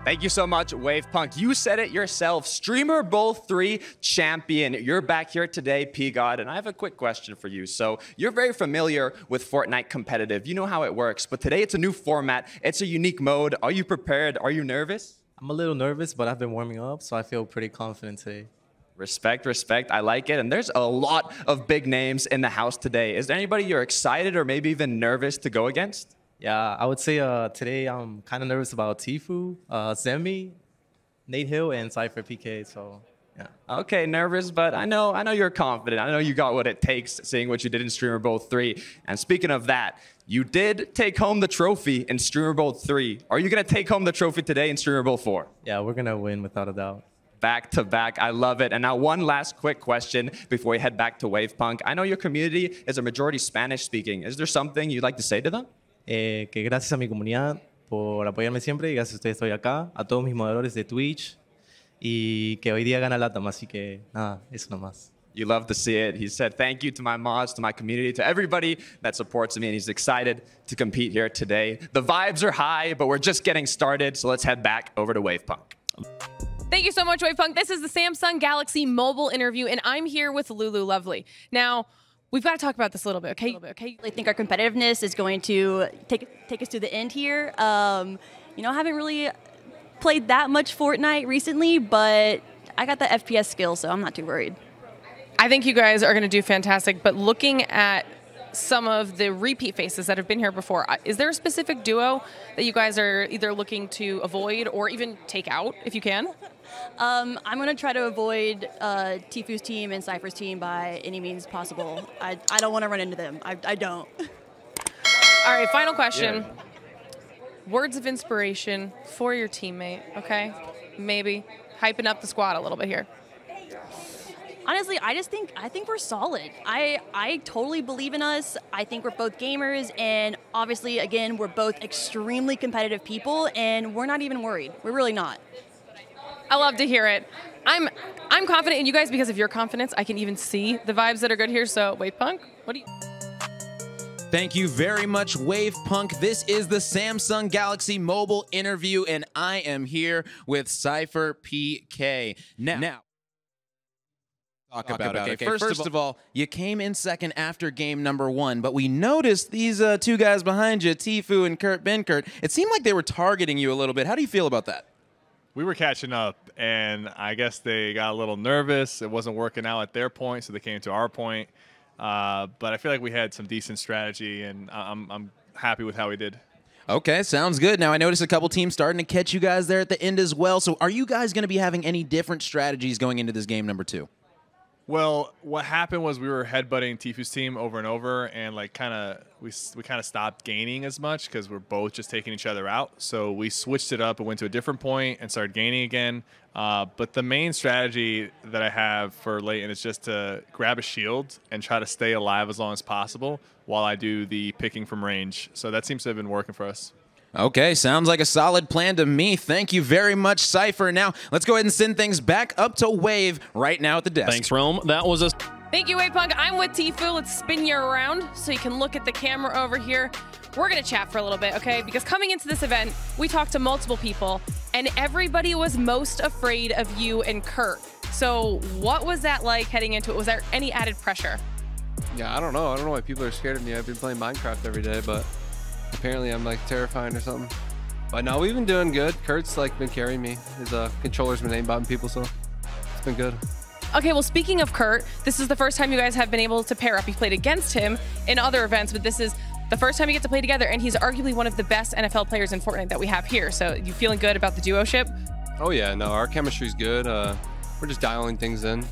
Thank you so much, Wavepunk. You said it yourself. Streamer Bowl 3 champion. You're back here today, Pgod, and I have a quick question for you. So you're very familiar with Fortnite competitive. You know how it works, but today it's a new format. It's a unique mode. Are you prepared? Are you nervous? I'm a little nervous, but I've been warming up, so I feel pretty confident today. Respect, respect. I like it. And there's a lot of big names in the house today. Is there anybody you're excited or maybe even nervous to go against? Yeah, I would say today I'm kind of nervous about Tfue, Zemi, Nate Hill, and SypherPK. So, yeah. Okay, nervous, but I know you're confident. I know you got what it takes, seeing what you did in Streamer Bowl 3. And speaking of that, you did take home the trophy in Streamer Bowl 3. Are you going to take home the trophy today in Streamer Bowl 4? Yeah, we're going to win without a doubt. Back to back. I love it. And now one last quick question before we head back to Wavepunk. I know your community is a majority Spanish speaking. Is there something you'd like to say to them? Que gracias a mi comunidad por apoyarme siempre y gracias a ustedes estoy acá, a todos mis moderadores de Twitch y que hoy día gana LATAM, así que nada, eso nomás. You love to see it. He said thank you to my mods, to my community, to everybody that supports me, and he's excited to compete here today. The vibes are high, but we're just getting started, so let's head back over to Wavepunk. Thank you so much, Wavepunk. This is the Samsung Galaxy mobile interview, and I'm here with Lululuvely. Now, we've got to talk about this a little bit, okay? I think our competitiveness is going to take us to the end here. You know, I haven't really played that much Fortnite recently, but I got the FPS skills, so I'm not too worried. I think you guys are going to do fantastic, but looking at some of the repeat faces that have been here before, is there a specific duo that you guys are either looking to avoid or even take out, if you can? I'm going to try to avoid Tfue's team and Sypher's team by any means possible. I don't want to run into them. I don't. All right, final question. Yeah. Words of inspiration for your teammate, okay? Maybe hyping up the squad a little bit here. Honestly, I think we're solid. I totally believe in us. I think we're both gamers, and obviously, again, we're both extremely competitive people, and we're not even worried. We're really not. I love to hear it. I'm confident in you guys because of your confidence. I can even see the vibes that are good here. So, Wavepunk, what do you? Thank you very much, Wavepunk. This is the Samsung Galaxy mobile interview, and I am here with SypherPK. Now. Talk about it. Okay, first of all, you came in second after game number 1, but we noticed these two guys behind you, Tfue and Kurt. It seemed like they were targeting you a little bit. How do you feel about that? We were catching up, and I guess they got a little nervous. It wasn't working out at their point, so they came to our point. But I feel like we had some decent strategy, and I'm happy with how we did. Okay, sounds good. Now, I noticed a couple teams starting to catch you guys there at the end as well. So are you guys going to be having any different strategies going into this game number 2? Well, what happened was we were headbutting Tfue's team over and over, and like we kind of stopped gaining as much because we're both just taking each other out. So we switched it up and went to a different point and started gaining again. But the main strategy that I have for Leighton is just to grab a shield and try to stay alive as long as possible while I do the picking from range. So that seems to have been working for us. Okay, sounds like a solid plan to me. Thank you very much, Sypher. Now, let's go ahead and send things back up to Wave right now at the desk. Thanks, Rome. That was a... Thank you, Wavepunk. I'm with Tfue. Let's spin you around so you can look at the camera over here. We're going to chat for a little bit, okay? Because coming into this event, we talked to multiple people, and everybody was most afraid of you and Kurt. So what was that like heading into it? Was there any added pressure? Yeah, I don't know. I don't know why people are scared of me. I've been playing Minecraft every day, but apparently I'm like terrifying or something. But no, we've been doing good. Kurt's like been carrying me. His controller's been aimbotting people, so it's been good. Okay, well, speaking of Kurt, this is the first time you guys have been able to pair up. You played against him in other events, but this is the first time you get to play together, and he's arguably one of the best NFL players in Fortnite that we have here. So you feeling good about the duo-ship? Oh yeah, no, our chemistry's good. We're just dialing things in.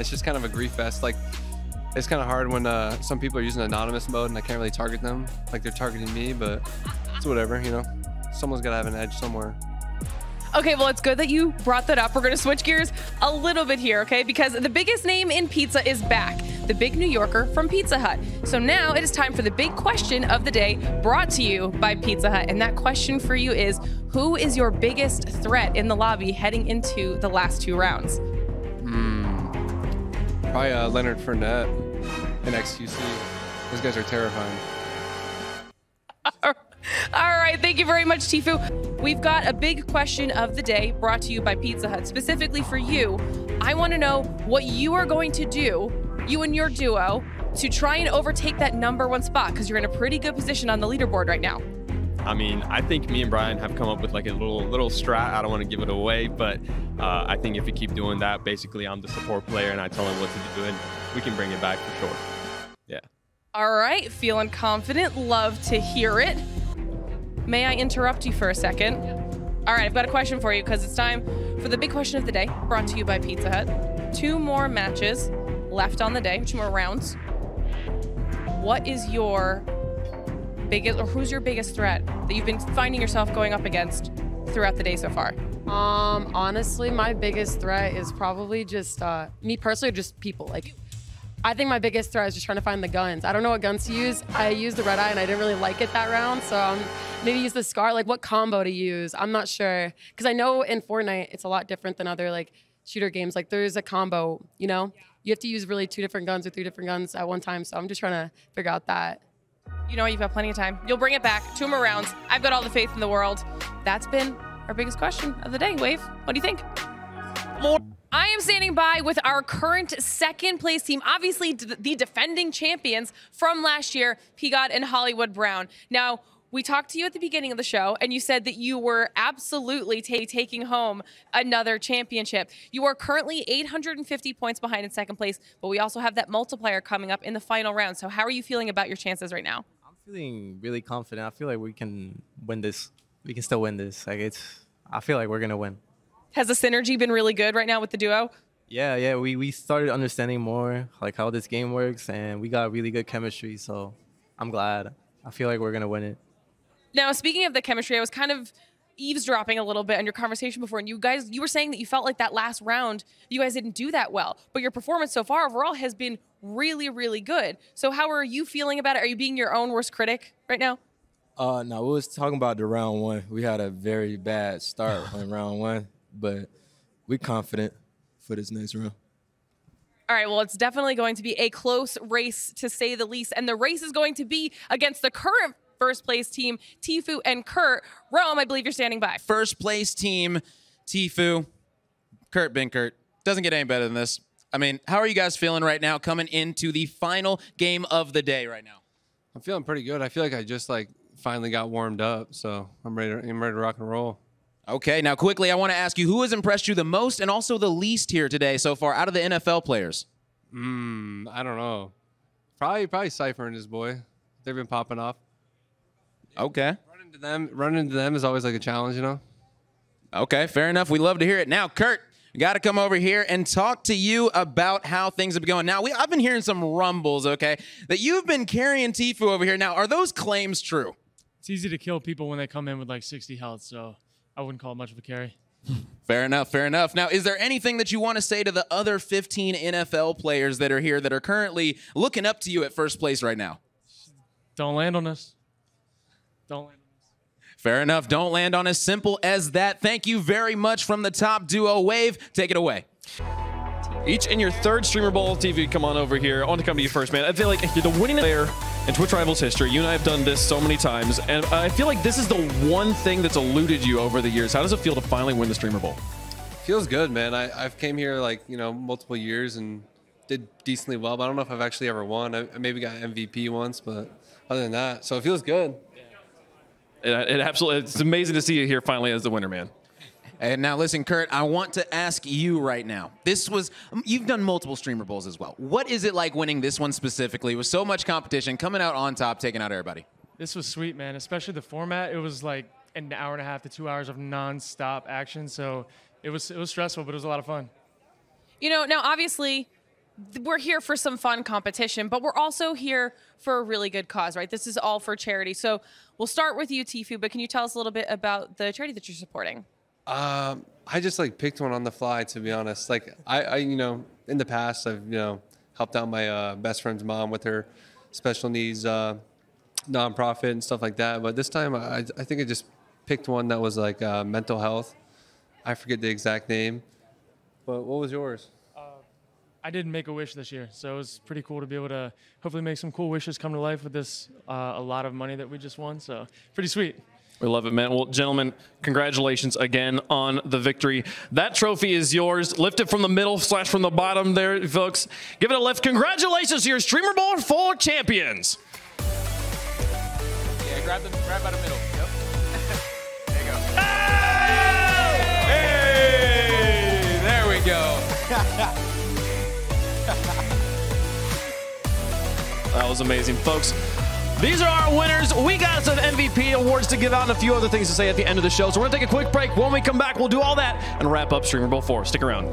It's just kind of a grief fest. Like, it's kind of hard when some people are using anonymous mode and I can't really target them like they're targeting me, but it's whatever, you know. Someone's got to have an edge somewhere. Okay, well, it's good that you brought that up. We're going to switch gears a little bit here, okay? Because the biggest name in pizza is back, the Big New Yorker from Pizza Hut. So now it is time for the big question of the day, brought to you by Pizza Hut. And that question for you is, who is your biggest threat in the lobby heading into the last 2 rounds? Probably Leonard Fournette and XQC. Those guys are terrifying. All right. right, thank you very much, Tfue. We've got a big question of the day brought to you by Pizza Hut. Specifically for you, I want to know what you are going to do, you and your duo, to try and overtake that #1 spot, because you're in a pretty good position on the leaderboard right now. I mean, I think me and Brian have come up with like a little strat. I don't want to give it away, but I think if we keep doing that, basically I'm the support player and I tell him what to do, and we can bring it back for sure. Yeah. All right, feeling confident. Love to hear it. May I interrupt you for a second? All right, I've got a question for you because it's time for the big question of the day, brought to you by Pizza Hut. 2 more matches left on the day, 2 more rounds. What is your biggest, or who's your biggest threat that you've been finding yourself going up against throughout the day so far? Honestly, my biggest threat is probably just me personally, just people. Like, I think my biggest threat is just trying to find the guns. I don't know what guns to use. I used the red eye and I didn't really like it that round, so maybe use the scar. Like, what combo to use? I'm not sure, because I know in Fortnite it's a lot different than other like shooter games. Like, there's a combo, you know. You have to use really 2 different guns or 3 different guns at one time. So I'm just trying to figure out that. You know what? You've got plenty of time. You'll bring it back. 2 more rounds. I've got all the faith in the world. That's been our biggest question of the day. Wave, what do you think? I am standing by with our current 2nd place team, obviously the defending champions from last year, Pgod and Hollywood Brown. Now, we talked to you at the beginning of the show, and you said that you were absolutely taking home another championship. You are currently 850 points behind in 2nd place, but we also have that multiplier coming up in the final round. So how are you feeling about your chances right now? I'm feeling really confident. I feel like we can win this. We can still win this. Like, I feel like we're gonna win. Has the synergy been really good right now with the duo? Yeah. We started understanding more like how this game works, and we got really good chemistry. So I'm glad. I feel like we're gonna win it. Now, speaking of the chemistry, I was kind of eavesdropping a little bit on your conversation before, and you were saying that you felt like that last round, you guys didn't do that well, but your performance so far overall has been really, really good. So how are you feeling about it? Are you being your own worst critic right now? No, we was talking about the round 1. We had a very bad start on round 1, but we're confident for this next round. All right, well, it's definitely going to be a close race, to say the least, and the race is going to be against the current 1st place team, Tfue and Kurt. Rome, I believe you're standing by. 1st place team, Tfue, Kurt Binkert. Doesn't get any better than this. I mean, how are you guys feeling right now coming into the final game of the day right now? I'm feeling pretty good. I feel like I just like finally got warmed up, so I'm ready to rock and roll. Okay, now quickly, I want to ask you, who has impressed you the most and also the least here today so far out of the NFL players? I don't know. Probably Sypher and his boy. They've been popping off. Okay. Running into them is always like a challenge, you know? Okay, fair enough. We love to hear it. Now, Kurt, we got to come over here and talk to you about how things have been going. Now, I've been hearing some rumbles, okay, that you've been carrying Tfue over here. Now, are those claims true? It's easy to kill people when they come in with like 60 health, so I wouldn't call it much of a carry. Fair enough, fair enough. Now, is there anything that you want to say to the other 15 NFL players that are here that are currently looking up to you at 1st place right now? Don't land on us. Don't land on us. Fair enough. Don't land on as simple as that. Thank you very much from the top duo. Wave, take it away. Each in your 3rd Streamer Bowl TV, come on over here. I want to come to you first, man. I feel like you're the winning player in Twitch Rivals history. You and I have done this so many times, and I feel like this is the one thing that's eluded you over the years. How does it feel to finally win the Streamer Bowl? Feels good, man. I've came here like, you know, multiple years and did decently well, but I don't know if I've actually ever won. I maybe got MVP once, but other than that, so it feels good. It absolutely, it's amazing to see you here finally as the winner, man. And now listen, Kurt, I want to ask you right now. You've done multiple Streamer Bowls as well. What is it like winning this one specifically with so much competition, coming out on top, taking out everybody? This was sweet, man, especially the format. It was like an hour and a half to 2 hours of non-stop action, so it was stressful, but it was a lot of fun. You know, now obviously we're here for some fun competition, but we're also here for a really good cause, right? This is all for charity. So we'll start with you, Tfue, but can you tell us a little bit about the charity that you're supporting? I just like picked one on the fly, to be honest. Like I you know, in the past I've, you know, helped out my best friend's mom with her special needs nonprofit and stuff like that. But this time I think I just picked one that was like mental health. I forget the exact name. But what was yours? I didn't make a wish this year, so it was pretty cool to be able to hopefully make some cool wishes come to life with this a lot of money that we just won. So pretty sweet. We love it, man. Well, gentlemen, congratulations again on the victory. That trophy is yours. Lift it from the middle / from the bottom there, folks. Give it a lift. Congratulations to your Streamer Bowl 4 champions. Yeah, grab by the middle. Yep. There you go. Hey! There we go. That was amazing, folks. These are our winners. We got some MVP awards to give out and a few other things to say at the end of the show. So we're going to take a quick break. When we come back, we'll do all that and wrap up Streamer Bowl 4. Stick around.